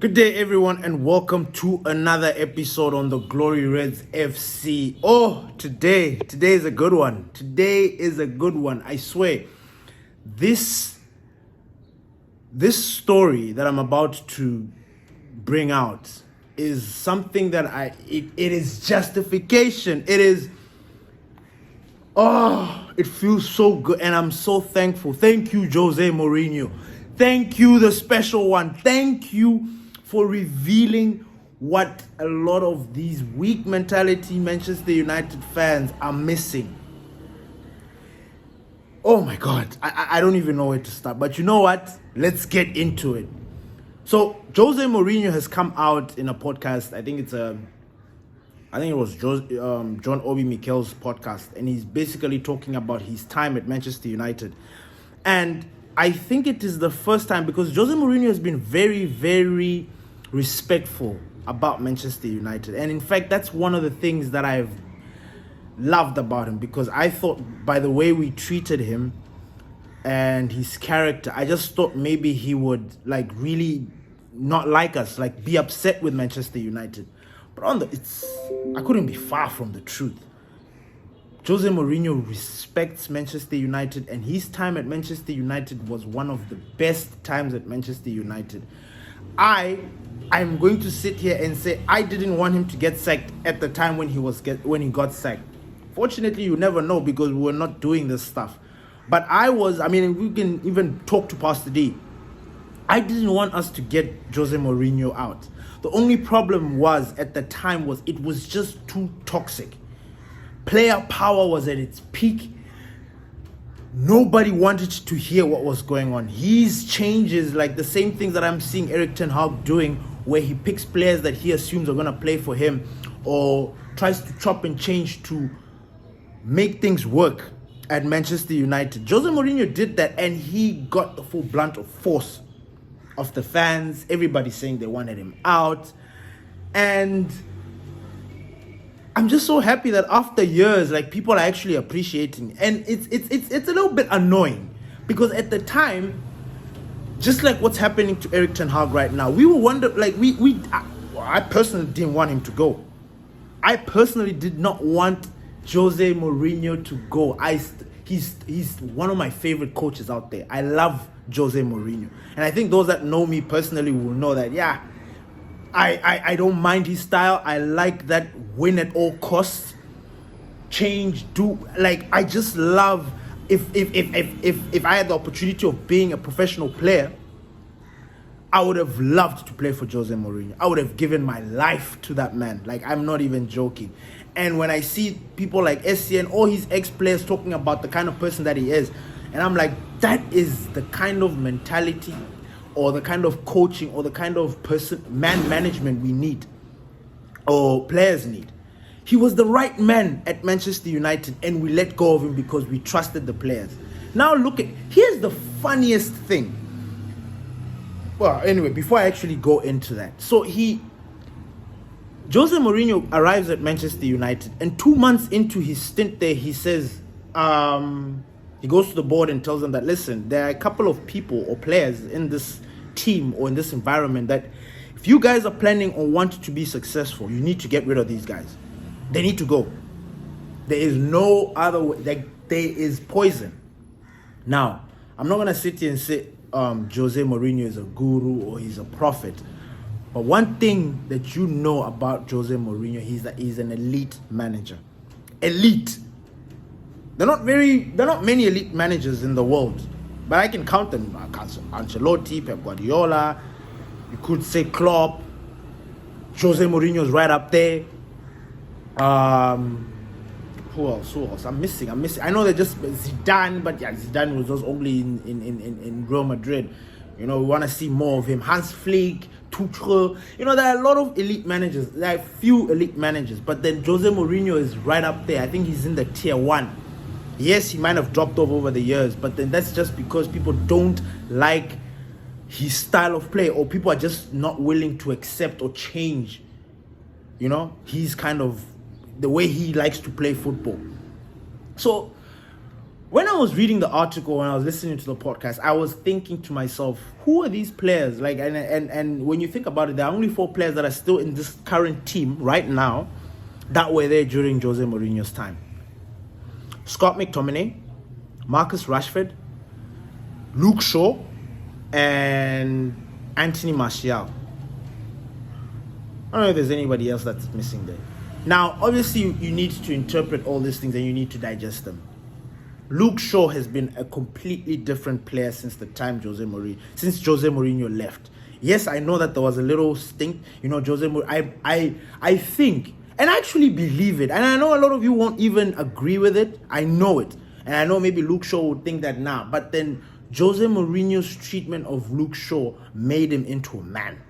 Good day, everyone, and welcome to another episode on the Glory Reds FC. Today is a good one. I swear, this story that I'm about to bring out is something that it is justification. It feels so good, and I'm so thankful. Thank you, Jose Mourinho. Thank you, the special one. Thank you for revealing what a lot of these weak mentality Manchester United fans are missing. Oh my God, I don't even know where to start. But you know what? Let's get into it. So Jose Mourinho has come out in a podcast. I think it was John Obi Mikel's podcast, and he's basically talking about his time at Manchester United. And I think it is the first time, because Jose Mourinho has been very, very respectful about Manchester United. And in fact, that's one of the things that I've loved about him, because I thought by the way we treated him and his character, I just thought maybe he would really not like us, be upset with Manchester United. But I couldn't be far from the truth. Jose Mourinho respects Manchester United, and his time at Manchester United was one of the best times at Manchester United. I'm going to sit here and say I didn't want him to get sacked at the time when he got sacked. Fortunately, you never know, because we were not doing this stuff. But we can even talk to Pastor D. I didn't want us to get Jose Mourinho out. The only problem at the time was it was just too toxic. Player power was at its peak. Nobody wanted to hear what was going on. His changes, the same things that I'm seeing Erik ten Hag doing, where he picks players that he assumes are going to play for him, or tries to chop and change to make things work at Manchester United. Jose Mourinho did that, and he got the full blunt of force of the fans. Everybody saying they wanted him out. And I'm just so happy that after years, people are actually appreciating. And it's a little bit annoying, because at the time, just like what's happening to Erik ten Hag right now, we were wondering, I personally didn't want him to go. I personally did not want Jose Mourinho to go. He's one of my favorite coaches out there. I love Jose Mourinho. And I think those that know me personally will know that, I don't mind his style. I like that win at all costs. I just love, if I had the opportunity of being a professional player, I would have loved to play for Jose Mourinho. I would have given my life to that man. I'm not even joking. And when I see people like SCN, all his ex-players talking about the kind of person that he is, and I'm like, that is the kind of mentality, or the kind of coaching, or the kind of man management we need, or players need. He was the right man at Manchester United, and we let go of him because we trusted the players. Now here's the funniest thing. Well, anyway, before I actually go into that. So Jose Mourinho arrives at Manchester United, and 2 months into his stint there, he says, he goes to the board and tells them that, listen, there are a couple of people or players in this team or in this environment that if you guys are planning or want to be successful, you need to get rid of these guys. They need to go. There is no other way. There is poison. Now, I'm not going to sit here and say Jose Mourinho is a guru or he's a prophet. But one thing that you know about Jose Mourinho, he's an elite manager. Elite. There are not many elite managers in the world, but I can count them. Ancelotti, Pep Guardiola, you could say Klopp. Jose Mourinho is right up there. Who else? I'm missing. I know they're just Zidane, but Zidane was just only in Real Madrid. We want to see more of him. Hans Flick, Tuchel. There are a lot of elite managers. There are few elite managers, but then Jose Mourinho is right up there. I think he's in the tier 1. Yes, he might have dropped off over the years, but then that's just because people don't like his style of play, or people are just not willing to accept or change. He's kind of the way he likes to play football. So when I was reading the article, when I was listening to the podcast, I was thinking to myself, who are these players? Like, and when you think about it, there are only 4 players that are still in this current team right now that were there during Jose Mourinho's time. Scott McTominay, Marcus Rashford, Luke Shaw, and Anthony Martial. I don't know if there's anybody else that's missing there. Now, obviously, you need to interpret all these things and you need to digest them. Luke Shaw has been a completely different player since Jose Mourinho left. Yes, I know that there was a little stink. Jose Mourinho, I think, and I actually believe it, and I know a lot of you won't even agree with it. I know it. And I know maybe Luke Shaw would think that now. But then Jose Mourinho's treatment of Luke Shaw made him into a man.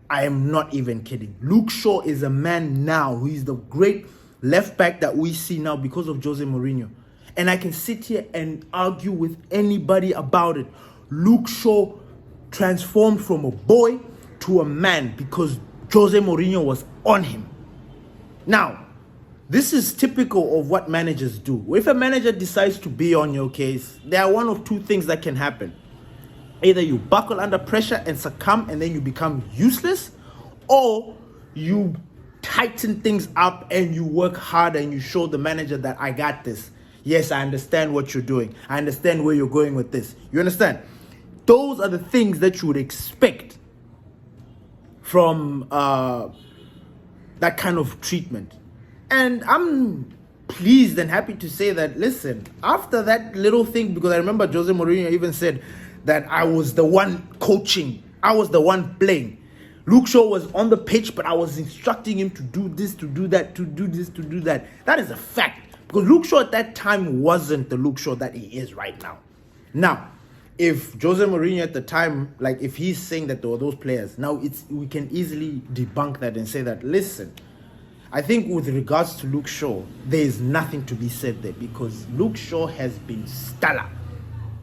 I am not even kidding. Luke Shaw is a man now. He's the great left back that we see now because of Jose Mourinho. And I can sit here and argue with anybody about it. Luke Shaw transformed from a boy to a man because Jose Mourinho was on him. Now, this is typical of what managers do. If a manager decides to be on your case, there are one of 2 things that can happen. Either you buckle under pressure and succumb and then you become useless, or you tighten things up and you work hard and you show the manager that I got this. Yes, I understand what you're doing. I understand where you're going with this. You understand? Those are the things that you would expect from that kind of treatment. And I'm pleased and happy to say that, listen, after that little thing, because I remember Jose Mourinho even said that I was the one coaching, I was the one playing. Luke Shaw was on the pitch, but I was instructing him to do this, to do that, to do this, to do that. That is a fact. Because Luke Shaw at that time wasn't the Luke Shaw that he is right now. Now, if Jose Mourinho at the time, like if he's saying that there were those players, now we can easily debunk that and say that, listen, I think with regards to Luke Shaw, there is nothing to be said there because Luke Shaw has been stellar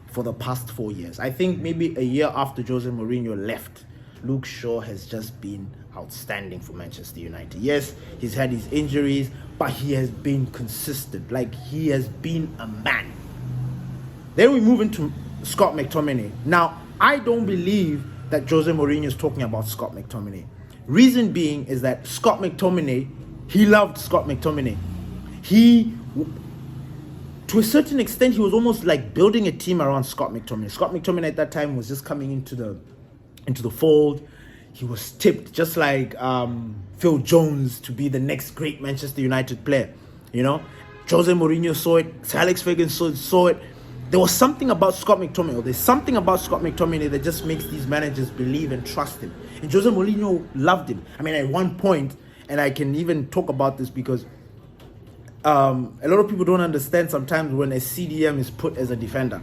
for the past 4 years. I think maybe a year after Jose Mourinho left, Luke Shaw has just been outstanding for Manchester United. Yes, he's had his injuries, but he has been consistent. Like, he has been a man. Then we move into Scott McTominay. Now, I don't believe that Jose Mourinho is talking about Scott McTominay. Reason being is that Scott McTominay, he loved Scott McTominay. To a certain extent, he was almost like building a team around Scott McTominay. Scott McTominay at that time was just coming into the fold. He was tipped just like Phil Jones to be the next great Manchester United player. Jose Mourinho saw it. Sir Alex Ferguson saw it. There was something about Scott McTominay. There's something about Scott McTominay that just makes these managers believe and trust him. And Jose Mourinho loved him. I mean, at one point, and I can even talk about this because a lot of people don't understand sometimes when a CDM is put as a defender.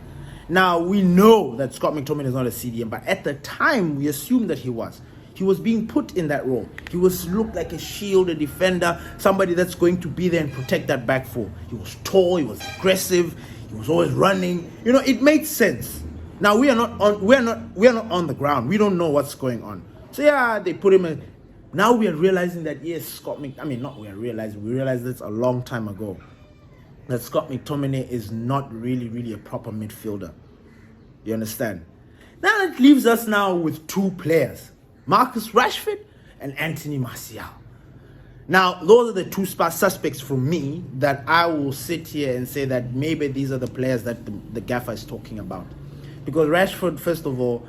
Now, we know that Scott McTominay is not a CDM, but at the time, we assumed that he was. He was being put in that role. He looked like a shield, a defender, somebody that's going to be there and protect that back four. He was tall, he was aggressive, he was always running. It made sense. Now we're not on the ground. We don't know what's going on. So yeah, they put him in. Now we are realizing that yes, we realized this a long time ago. That Scott McTominay is not really a proper midfielder. You understand? Now it leaves us now with 2 players. Marcus Rashford and Anthony Martial. Now, those are the 2 suspects from me that I will sit here and say that maybe these are the players that the gaffer is talking about. Because Rashford, first of all,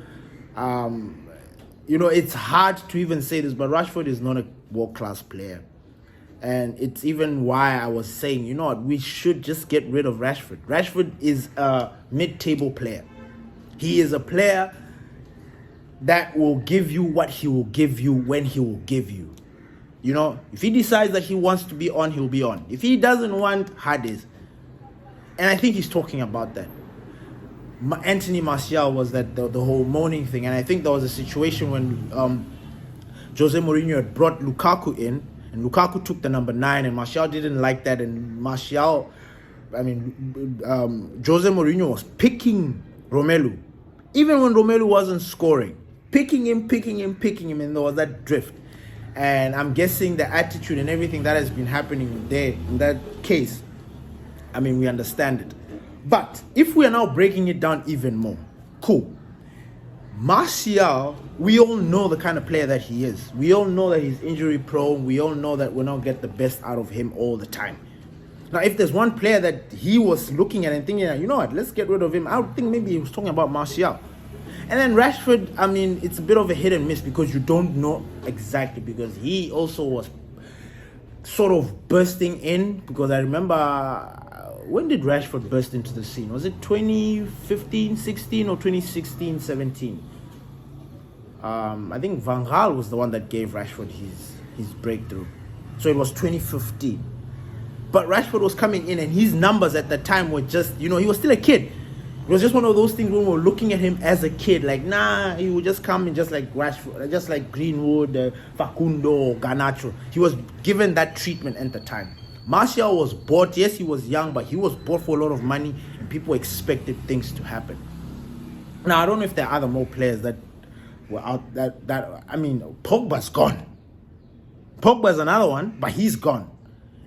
it's hard to even say this, but Rashford is not a world-class player. And it's even why I was saying, we should just get rid of Rashford. Rashford is a mid-table player. He is a player that will give you what he will give you when he will give you. If he decides that he wants to be on, he'll be on. If he doesn't want, Hades. And I think he's talking about that. Anthony Martial was that the whole moaning thing. And I think there was a situation when Jose Mourinho had brought Lukaku in, and Lukaku took the number 9, and Martial didn't like that. And Jose Mourinho was picking Romelu, even when Romelu wasn't scoring. Picking him, and there was that drift. And I'm guessing the attitude and everything that has been happening there, in that case, we understand it. But if we are now breaking it down even more, cool. Martial, we all know the kind of player that he is. We all know that he's injury prone. We all know that we'll not get the best out of him all the time. Now, if there's one player that he was looking at and thinking, you know what, let's get rid of him, I would think maybe he was talking about Martial. And then Rashford, I mean, it's a bit of a hit and miss because you don't know exactly, because he also was sort of bursting in, because I remember, when did Rashford burst into the scene? Was it 2015, 16 or 2016, 17? I think Van Gaal was the one that gave Rashford his breakthrough. So it was 2015. But Rashford was coming in and his numbers at the time were just, he was still a kid. It was just one of those things when we were looking at him as a kid, like, he would just come in just like Rashford, just like Greenwood, Facundo, Garnacho. He was given that treatment at the time. Martial was bought. Yes, he was young, but he was bought for a lot of money and people expected things to happen. Now, I don't know if there are other more players that were out Pogba's gone. Pogba's another one, but he's gone.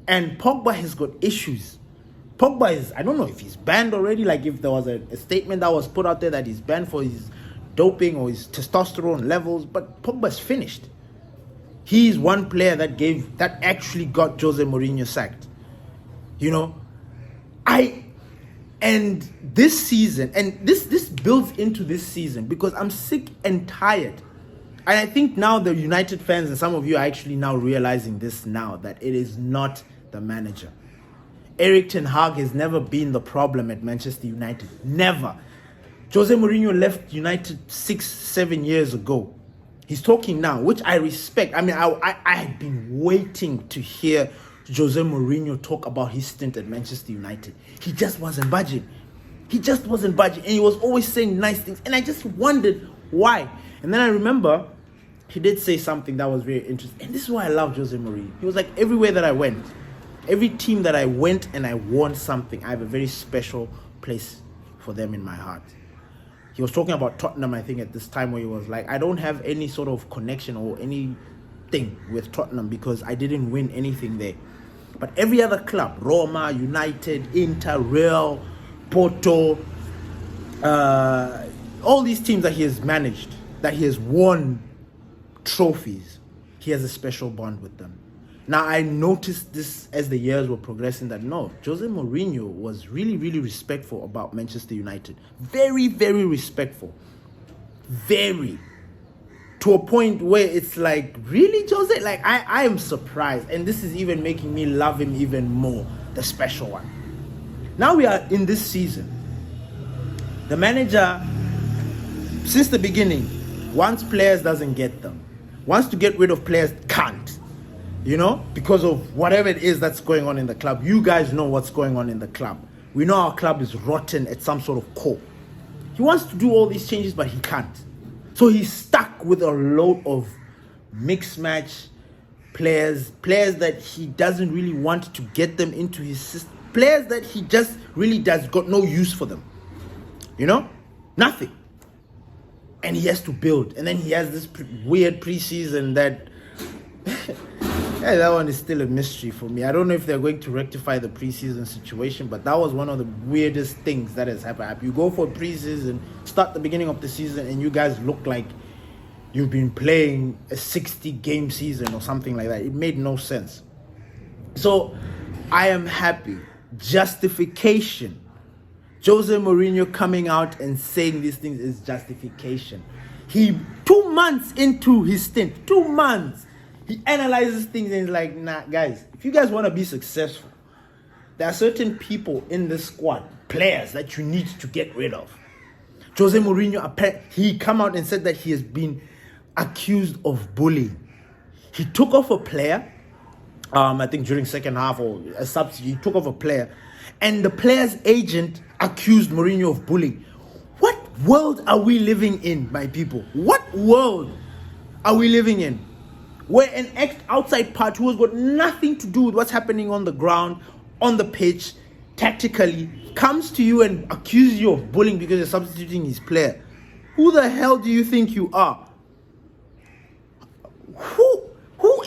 And Pogba has got issues. Pogba is, I don't know if he's banned already, like if there was a statement that was put out there that he's banned for his doping or his testosterone levels, but Pogba's finished. He's one player that actually got Jose Mourinho sacked. And this season, and this builds into this season, because I'm sick and tired. And I think now the United fans and some of you are actually now realizing this now, that it is not the manager. Erik ten Hag has never been the problem at Manchester United. Never. Jose Mourinho left United 6-7 years ago. He's talking now, which I respect. I mean, I had been waiting to hear Jose Mourinho talk about his stint at Manchester United. He just wasn't budging. And he was always saying nice things. And I just wondered why. And then I remember he did say something that was very interesting. And this is why I love Jose Mourinho. He was like, everywhere that I went, every team that I went and I won something, I have a very special place for them in my heart. He was talking about Tottenham, I think, at this time, where he was like, I don't have any sort of connection or anything with Tottenham because I didn't win anything there. But every other club, Roma, United, Inter, Real, Porto, all these teams that he has managed, that he has won trophies, he has a special bond with them. Now, I noticed this as the years were progressing, that no, Jose Mourinho was really, really respectful about Manchester United. Very, very respectful. Very. To a point where it's like, really, Jose? Like, I am surprised. And this is even making me love him even more, the special one. Now we are in this season. The manager, since the beginning, wants players, doesn't get them. Wants to get rid of players, can't. Because of whatever it is that's going on in the club. You guys know what's going on in the club. We know our club is rotten at some sort of core. He wants to do all these changes, but he can't. So he's stuck with a load of mixed match players that he doesn't really want to get them into his system. Players that he just really got no use for them. Nothing. And he has to build. And then he has this weird preseason that... that one is still a mystery for me. I don't know if they're going to rectify the preseason situation, but that was one of the weirdest things that has happened. You go for preseason, start the beginning of the season, and you guys look like you've been playing a 60-game season or something like that. It made no sense. So, I am happy. Justification. Jose Mourinho coming out and saying these things is justification. 2 months into his stint, 2 months, he analyzes things and he's like, nah, guys, if you guys want to be successful, there are certain people in this squad, players, that you need to get rid of. Jose Mourinho, he come out and said that he has been accused of bullying. He took off a player, I think during second half or a substitute, he took off a player, and the player's agent accused Mourinho of bullying. What world are we living in, my people? What world are we living in? Where an outside party who has got nothing to do with what's happening on the ground, on the pitch, tactically, comes to you and accuses you of bullying because you're substituting his player. Who the hell do you think you are? Who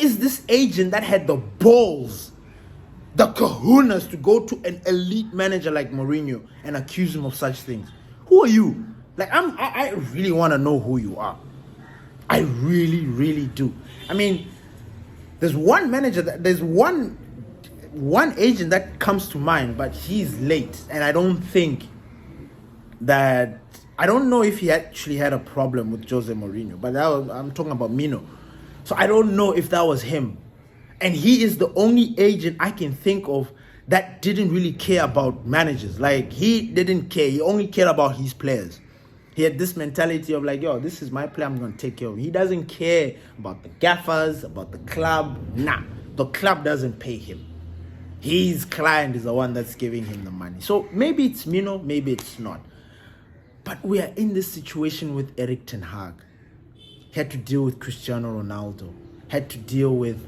is this agent that had the balls the kahunas to go to an elite manager like Mourinho and accuse him of such things? Who are you? Like, I really want to know who you are. I really, really do. I mean, there's one manager, there's one agent that comes to mind, but he's late. And I don't know if he actually had a problem with Jose Mourinho, but I'm talking about Mino. So I don't know if that was him. And he is the only agent I can think of that didn't really care about managers. Like, he didn't care. He only cared about his players. He had this mentality of like, yo, this is my player, I'm going to take care of him. He doesn't care about the gaffers, about the club. Nah, the club doesn't pay him. His client is the one that's giving him the money. So maybe it's Mino, maybe it's not. But we are in this situation with Erik ten Hag. He had to deal with Cristiano Ronaldo. Had to deal with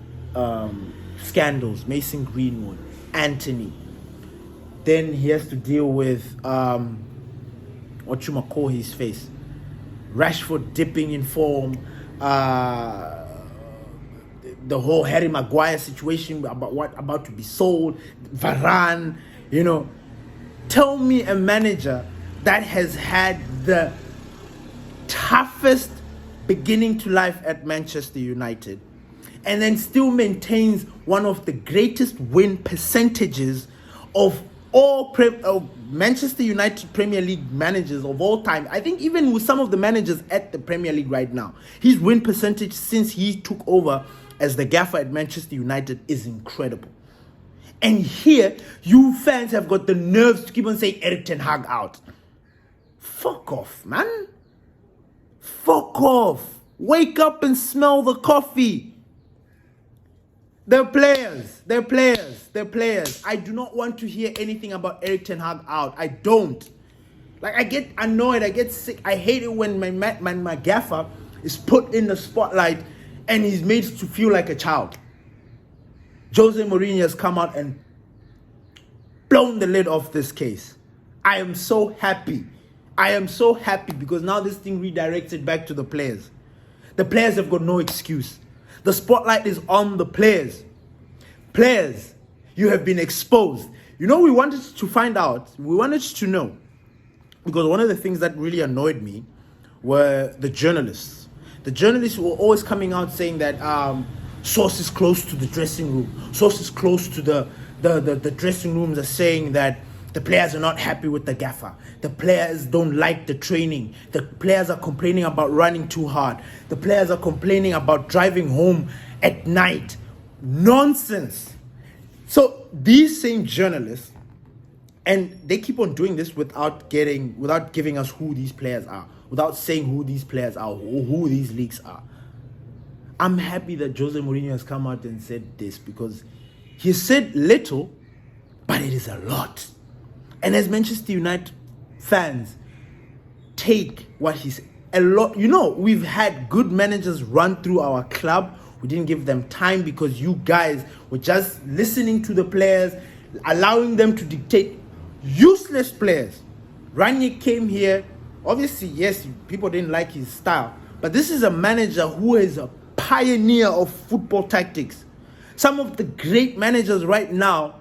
scandals, Mason Greenwood, Anthony. Then he has to deal with what you might call his face, Rashford dipping in form, the whole Harry Maguire situation about to be sold, Varane. Tell me a manager that has had the toughest beginning to life at Manchester United and then still maintains one of the greatest win percentages of all Manchester United Premier League managers of all time. I think even with some of the managers at the Premier League right now, his win percentage since he took over as the gaffer at Manchester United is incredible. And here, you fans have got the nerves to keep on saying Erik ten Hag out. Fuck off, man. Fuck off. Wake up and smell the coffee. They're players. I do not want to hear anything about Erik ten Hag out. I don't. Like, I get annoyed. I get sick. I hate it when my gaffer is put in the spotlight and he's made to feel like a child. Jose Mourinho has come out and blown the lid off this case. I am so happy. Because now this thing redirected back to the players. The players have got no excuse. The spotlight is on the players. Players, you have been exposed. We wanted to find out. We wanted to know. Because one of the things that really annoyed me were the journalists. The journalists were always coming out saying that sources close to the dressing room, sources close to the dressing rooms are saying that the players are not happy with the gaffer. The players don't like the training. The players are complaining about running too hard. The players are complaining about driving home at night. Nonsense. So these same journalists, and they keep on doing this without giving us who these players are, without saying who these players are, or who these leagues are. I'm happy that Jose Mourinho has come out and said this, because he said little, but it is a lot. And as Manchester United fans, take what he said. A lot. We've had good managers run through our club. We didn't give them time because you guys were just listening to the players, allowing them to dictate. Useless players. Ranić came here. Obviously, yes, people didn't like his style. But this is a manager who is a pioneer of football tactics. Some of the great managers right now,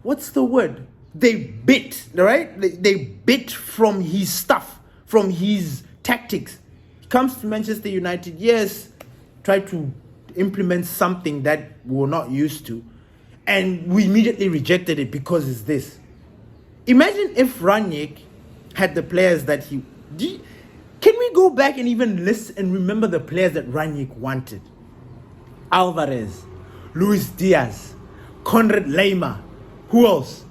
what's the word? They bit, right? They bit from his stuff, from his tactics. He comes to Manchester United, yes, try to implement something that we were not used to, and we immediately rejected it because it's this. Imagine if Ranić had the players that he... Can we go back and even listen and remember the players that Ranić wanted? Alvarez, Luis Diaz, Conrad Laimer. Who else?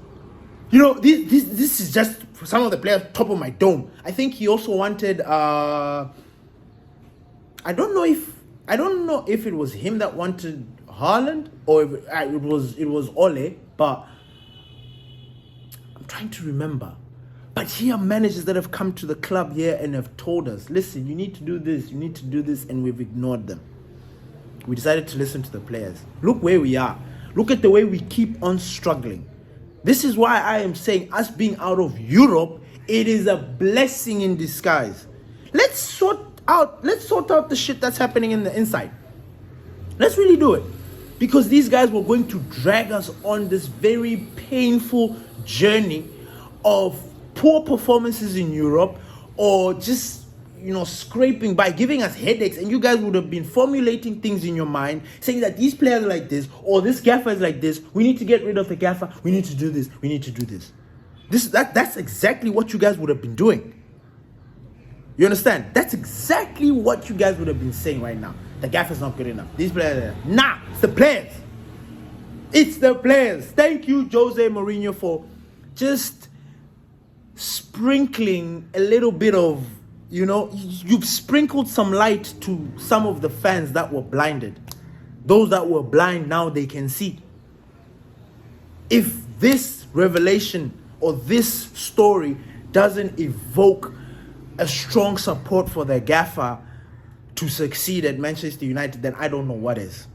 This is just some of the players top of my dome. I think he also wanted I don't know if it was him that wanted Haaland or if it was Ole, but I'm trying to remember. But here are managers that have come to the club here and have told us, listen, you need to do this, and we've ignored them. We decided to listen to the players. Look where we are. Look at the way we keep on struggling. This is why I am saying us being out of Europe, it is a blessing in disguise. Let's sort out the shit that's happening in the inside. Let's really do it. Because these guys were going to drag us on this very painful journey of poor performances in Europe, or just, scraping by, giving us headaches, and you guys would have been formulating things in your mind, saying that these players are like this, or this gaffer is like this, we need to get rid of the gaffer, we need to do this, we need to do this. That's exactly what you guys would have been doing. You understand? That's exactly what you guys would have been saying right now. The gaffer's not good enough. These players, it's the players. It's the players. Thank you, Jose Mourinho, for just sprinkling a little bit of, you've sprinkled some light to some of the fans that were blinded. Those that were blind, now they can see. If this revelation or this story doesn't evoke a strong support for the gaffer to succeed at Manchester United, then I don't know what is.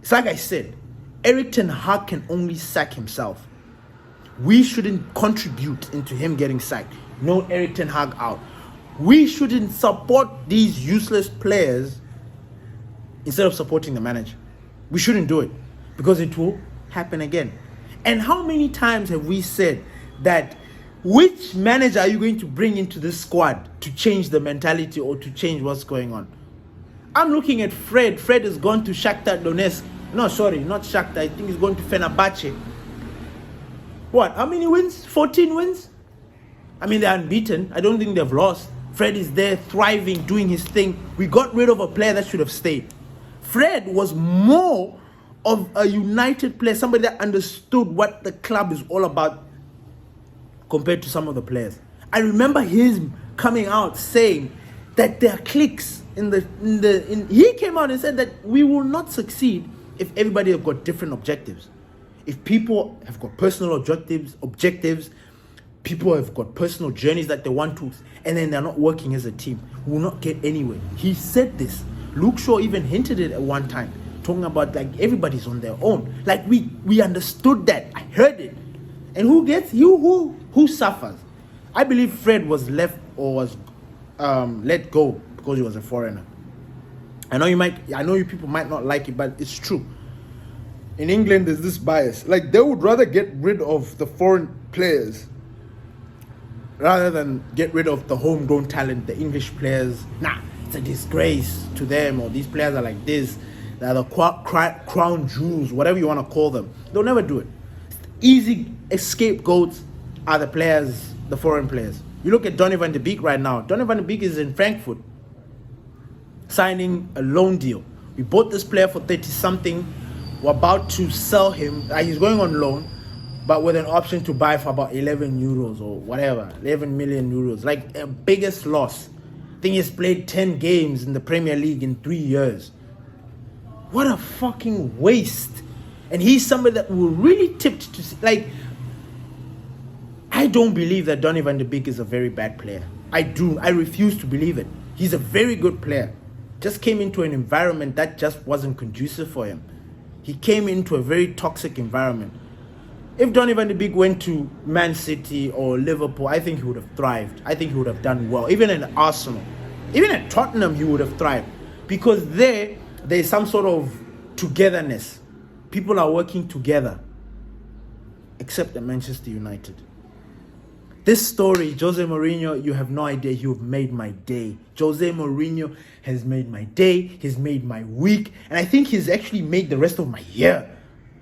It's like I said, Erik ten Hag can only sack himself. We shouldn't contribute into him getting sacked. No Erik ten Hag out. We shouldn't support these useless players instead of supporting the manager. We shouldn't do it, because it will happen again. And how many times have we said that, which manager are you going to bring into this squad to change the mentality or to change what's going on? I'm looking at Fred. Fred has gone to Shakhtar Donetsk. No, sorry, not Shakhtar. I think he's going to Fenerbahce. What? How many wins? 14 wins? I mean, they're unbeaten. I don't think they've lost. Fred is there, thriving, doing his thing. We got rid of a player that should have stayed. Fred was more of a United player, somebody that understood what the club is all about compared to some of the players. I remember him coming out saying that there are cliques he came out and said that we will not succeed if everybody have got different objectives. If people have got personal objectives, people have got personal journeys that they want to, and then they're not working as a team, we will not get anywhere. He said this. Luke Shaw even hinted it at one time, talking about like everybody's on their own. Like we understood that. I heard it. And who suffers? I believe Fred was left or was let go because he was a foreigner. I know you people might not like it, but it's true. In England, there's this bias. Like, they would rather get rid of the foreign players rather than get rid of the homegrown talent, the English players. It's a disgrace to them, or these players are like this. They're the crown jewels, whatever you want to call them. They'll never do it. Easy scapegoats are the players, the foreign players. You look at Donny van de Beek right now. Donny van de Beek is in Frankfurt signing a loan deal. We bought this player for 30-something. We're about to sell him. He's going on loan, but with an option to buy for about 11 euros or whatever, 11 million euros. Like, a biggest loss. I think he's played 10 games in the Premier League in 3 years. What a fucking waste. And he's somebody that will really tipped to see. Like, I don't believe that Donny van de Beek is a very bad player. I refuse to believe it. He's a very good player. Just came into an environment that just wasn't conducive for him. He came into a very toxic environment. If Donny van de Beek went to Man City or Liverpool, I think he would have thrived. I think he would have done well. Even in Arsenal. Even at Tottenham, he would have thrived. Because there's some sort of togetherness. People are working together. Except at Manchester United. This story, Jose Mourinho, you have no idea. You've made my day. Jose Mourinho has made my day. He's made my week. And I think he's actually made the rest of my year.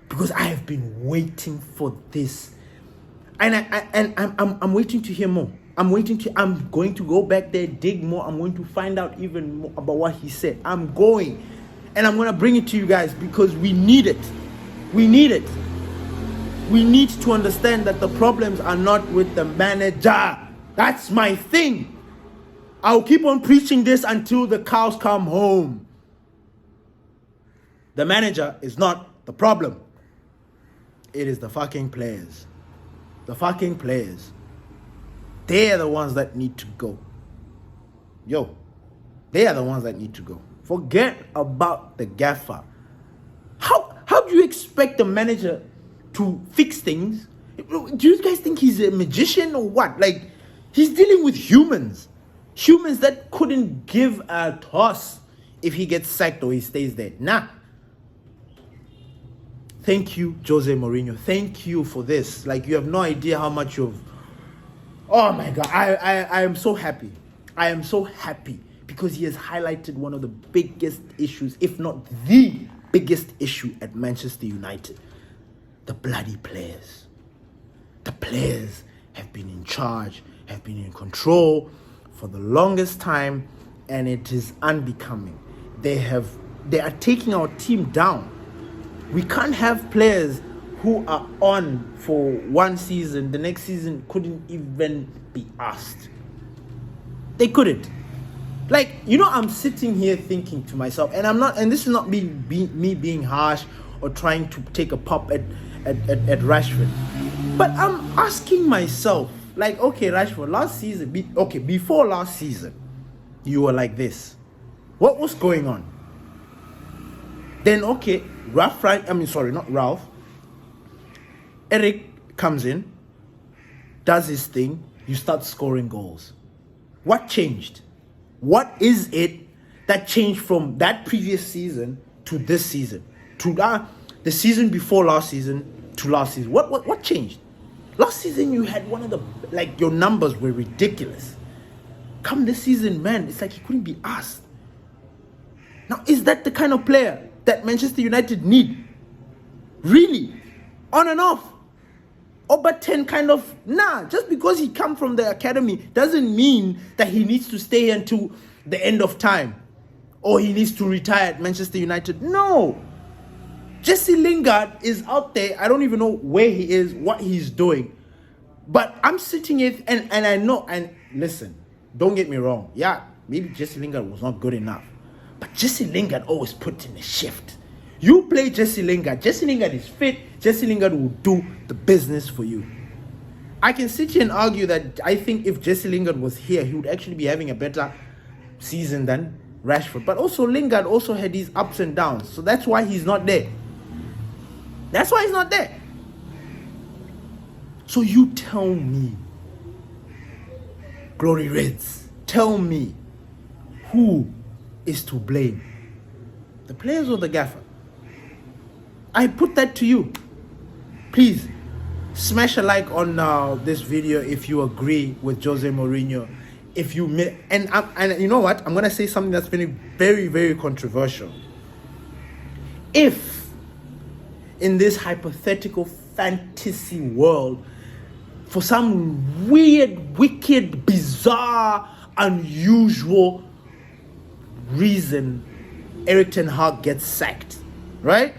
Because I have been waiting for this. And I'm waiting to hear more. I'm going to go back there, dig more. I'm going to find out even more about what he said. I'm going. And I'm going to bring it to you guys because we need it. We need it. We need to understand that the problems are not with the manager. That's my thing. I'll keep on preaching this until the cows come home. The manager is not the problem. It is the fucking players. The fucking players. They are the ones that need to go. They are the ones that need to go. Forget about the gaffer. How do you expect the manager to fix things? Do you guys think he's a magician or what? Like, he's dealing with humans. Humans that couldn't give a toss if he gets sacked or he stays there. Nah. Thank you, Jose Mourinho. Thank you for this. Like, you have no idea how much you've... Oh my God, I am so happy. I am so happy because he has highlighted one of the biggest issues, if not the biggest issue at Manchester United. The bloody players. The players have been in charge, have been in control for the longest time, and it is unbecoming. They are taking our team down. We can't have players who are on for one season, the next season couldn't even be asked. They couldn't. Like, I'm sitting here thinking to myself, and this is not me being harsh or trying to take a pop at Rashford, but I'm asking myself, like, okay, Rashford, before last season, you were like this. What was going on? Then, okay, Eric comes in, does his thing, you start scoring goals. What changed? What is it that changed from that previous season to this season? To the season before last season to last season? What changed? Last season you had one of the, like, your numbers were ridiculous. Come this season, man, it's like he couldn't be asked. Now, is that the kind of player that Manchester United need? Really? On and off? Over 10 kind of, just because he come from the academy doesn't mean that he needs to stay until the end of time or he needs to retire at Manchester United. No. Jesse Lingard is out there. I don't even know where he is, what he's doing. But I'm sitting here and I know, and listen, don't get me wrong. Yeah, maybe Jesse Lingard was not good enough. But Jesse Lingard always put in a shift. You play Jesse Lingard. Jesse Lingard is fit. Jesse Lingard will do the business for you. I can sit here and argue that I think if Jesse Lingard was here, he would actually be having a better season than Rashford. But also Lingard also had his ups and downs. So that's why he's not there. That's why he's not there. So you tell me, Glory Reds, tell me who is to blame? The players or the gaffer? I put that to you. Please smash a like on this video if you agree with Jose Mourinho. If you and you know what, I'm gonna say something that's been very, very controversial. If in this hypothetical fantasy world, for some weird, wicked, bizarre, unusual reason, Erik ten Hag gets sacked, right?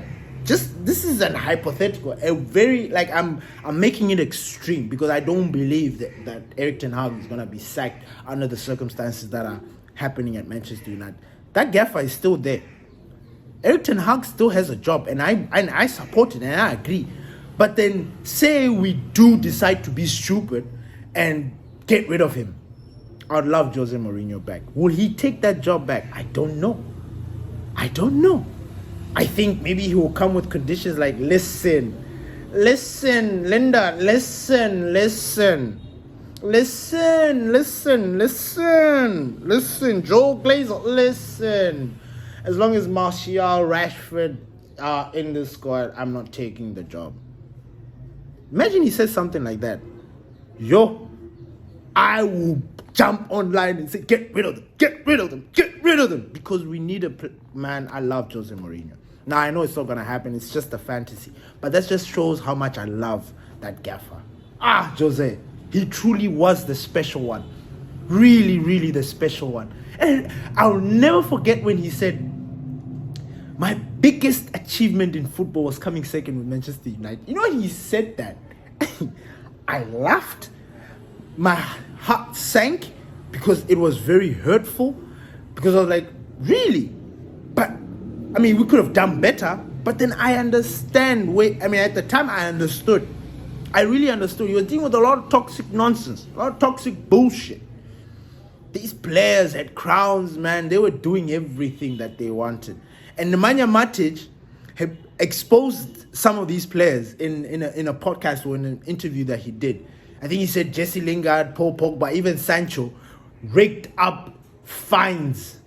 This is an hypothetical, I'm making it extreme because I don't believe that Erik ten Hag is gonna be sacked under the circumstances that are happening at Manchester United. That gaffer is still there. Erik ten Hag still has a job, and I support it and I agree. But then say we do decide to be stupid and get rid of him. I'd love Jose Mourinho back. Will he take that job back? I don't know. I think maybe he will come with conditions like, listen, Linda, listen, Joe Glazer, listen. As long as Martial, Rashford are in the squad, I'm not taking the job. Imagine he says something like that. I will jump online and say, get rid of them. Because we need man, I love Jose Mourinho. Now, I know it's not going to happen. It's just a fantasy. But that just shows how much I love that gaffer. Jose. He truly was the special one. Really, really the special one. And I'll never forget when he said, my biggest achievement in football was coming second with Manchester United. You know, he said that. I laughed. My heart sank because it was very hurtful. Because I was like, really? But, we could have done better. But then I understand. At the time I understood. I really understood. You were dealing with a lot of toxic nonsense. A lot of toxic bullshit. These players had crowns, man. They were doing everything that they wanted. And Nemanja Matic had exposed some of these players in a podcast or in an interview that he did. I think he said Jesse Lingard, Paul Pogba, even Sancho raked up fines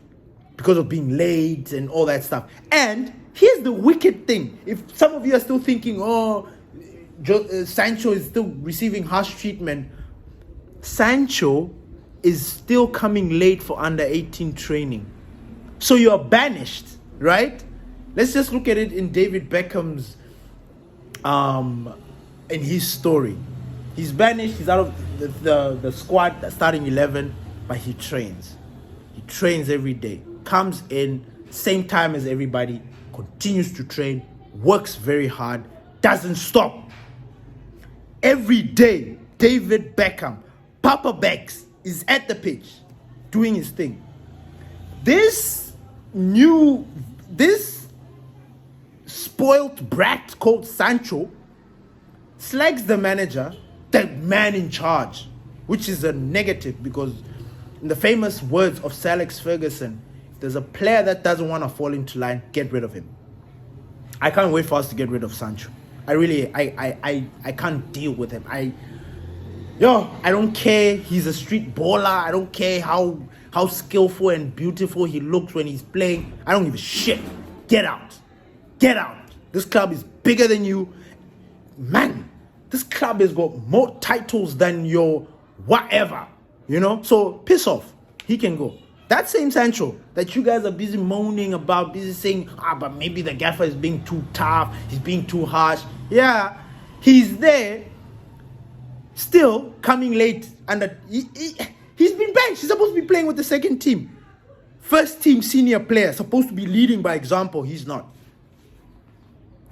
because of being late and all that stuff. And Here's the wicked thing. If some of you are still thinking, Sancho is still receiving harsh treatment, Sancho is still coming late for under 18 training. So you are banished, right? Let's just look at it in David Beckham's, in his story. He's banished, he's out of the squad, the starting 11, but he trains. He trains every day, comes in, same time as everybody, continues to train, works very hard, doesn't stop. Every day, David Beckham, Papa Becks, is at the pitch, doing his thing. This spoilt brat called Sancho slags the manager, the man in charge, which is a negative, because in the famous words of Sir Alex Ferguson, if there's a player that doesn't want to fall into line, get rid of him. I can't wait for us to get rid of Sancho. I can't deal with him. I don't care. He's a street baller. I don't care how skillful and beautiful he looks when he's playing. I don't give a shit. Get out. Get out. This club is bigger than you. Man, this club has got more titles than your whatever. So piss off. He can go. That same Sancho that you guys are busy moaning about, busy saying, but maybe the gaffer is being too tough, he's being too harsh. Yeah, he's there, still coming late. And he's been benched. He's supposed to be playing with the second team. First team senior player, supposed to be leading by example. He's not.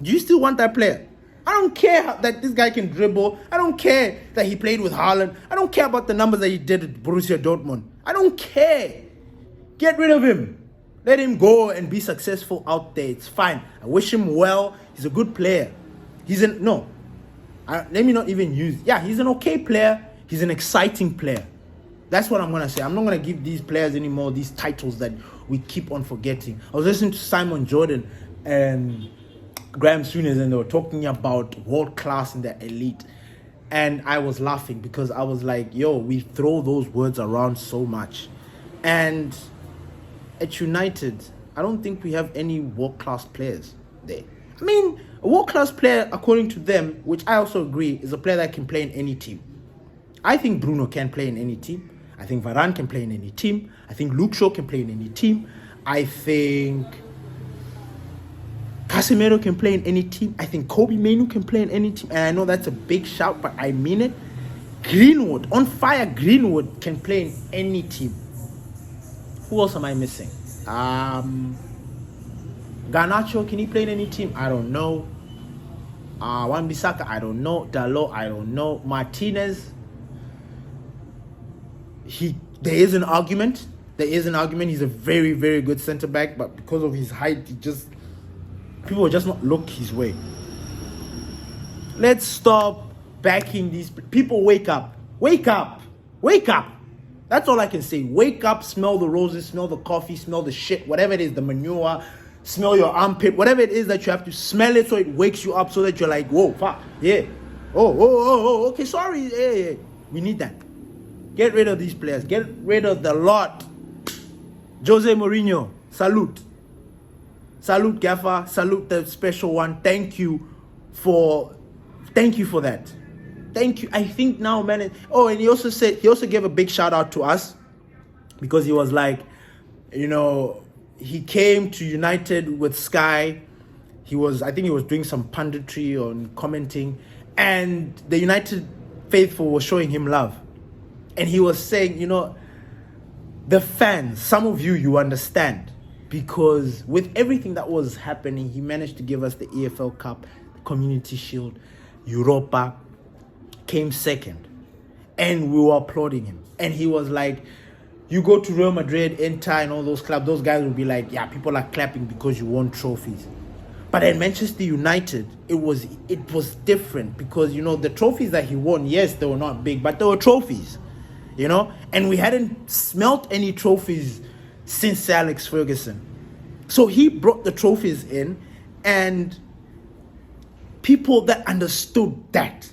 Do you still want that player? I don't care that this guy can dribble. I don't care that he played with Haaland. I don't care about the numbers that he did at Borussia Dortmund. I don't care. Get rid of him. Let him go and be successful out there. It's fine. I wish him well. He's a good player. He's an okay player. He's an exciting player. That's what I'm going to say. I'm not going to give these players anymore these titles that we keep on forgetting. I was listening to Simon Jordan and Graham Souness, and they were talking about world class and the elite. And I was laughing because I was like, we throw those words around so much. And at United, I don't think we have any world-class players there. I mean, a world-class player, according to them, which I also agree, is a player that can play in any team. I think Bruno can play in any team. I think Varane can play in any team. I think Luke Shaw can play in any team. I think Casemiro can play in any team. I think Kobe Mainoo can play in any team. And I know that's a big shout, but I mean it. Greenwood, on fire Greenwood, can play in any team. Who else am I missing? Garnacho, can he play in any team? I don't know. Wan-Bissaka, I don't know. Dalot, I don't know. Martinez, there is an argument. He's a very, very good centre-back, but because of his height, people will just not look his way. Let's stop backing these people. Wake up. Wake up. Wake up. That's all I can say. Wake up, smell the roses, smell the coffee, smell the shit, whatever it is, the manure, smell your armpit, whatever it is that you have to smell it so it wakes you up so that you're like, whoa, fuck, yeah. Okay, sorry. Yeah. We need that. Get rid of these players. Get rid of the lot. Jose Mourinho, salute. Salute, Gaffer. Salute the special one. Thank you for that. Thank you. I think now, man. And he also gave a big shout out to us because he was like, he came to United with Sky. I think he was doing some punditry on commenting, and the United faithful was showing him love. And he was saying, the fans, some of you understand, because with everything that was happening, he managed to give us the EFL Cup, the Community Shield, Europa, came second, and we were applauding him. And he was like, you go to Real Madrid, Inter, and all those clubs, those guys will be like, yeah, people are clapping because you won trophies. But at Manchester United, it was different because, the trophies that he won, yes, they were not big, but they were trophies, and we hadn't smelt any trophies since Sir Alex Ferguson. So he brought the trophies in, and people that understood that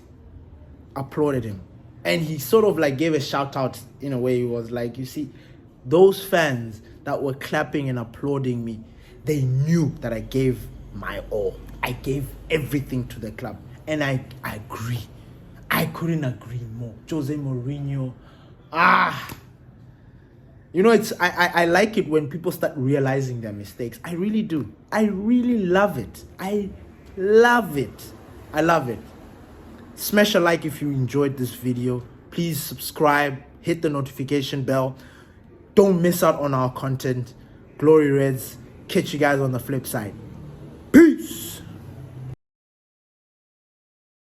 applauded him. And he sort of like gave a shout out in a way. He was like, you see, those fans that were clapping and applauding me, they knew that I gave my all. I gave everything to the club. And I agree. I couldn't agree more. Jose Mourinho. You know, I like it when people start realizing their mistakes. I really do. I really love it. I love it. I love it. Smash a like if you enjoyed this video. Please subscribe. Hit the notification bell. Don't miss out on our content. Glory Reds. Catch you guys on the flip side. Peace.